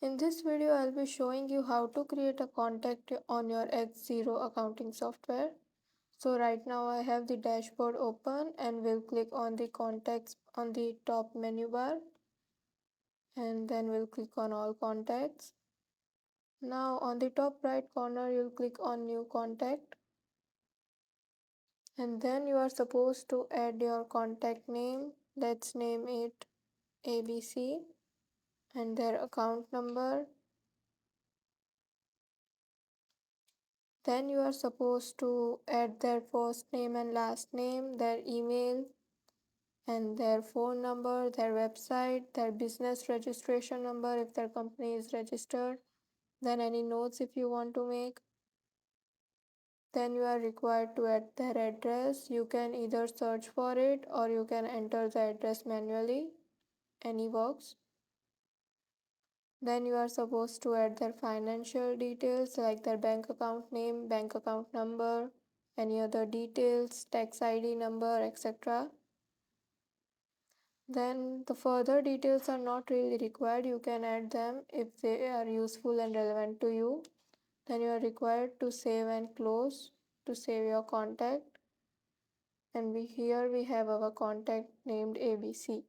In this video, I'll be showing you how to create a contact on your Xero accounting software. So right now I have the dashboard open and we'll click on the contacts on the top menu bar and then we'll click on all contacts. Now on the top right corner, you'll click on new contact and then you are supposed to add your contact name. Let's name it ABC and their account number. Then you are supposed to add their first name and last name, their email, and their phone number, their website, their business registration number if their company is registered, then any notes if you want to make. Then you are required to add their address. You can either search for it or you can enter the address manually. Any works. Then you are supposed to add their financial details like their bank account name, bank account number, any other details, tax ID number, etc. Then the further details are not really required. You can add them if they are useful and relevant to you. Then you are required to save and close to save your contact. And here we have our contact named ABC.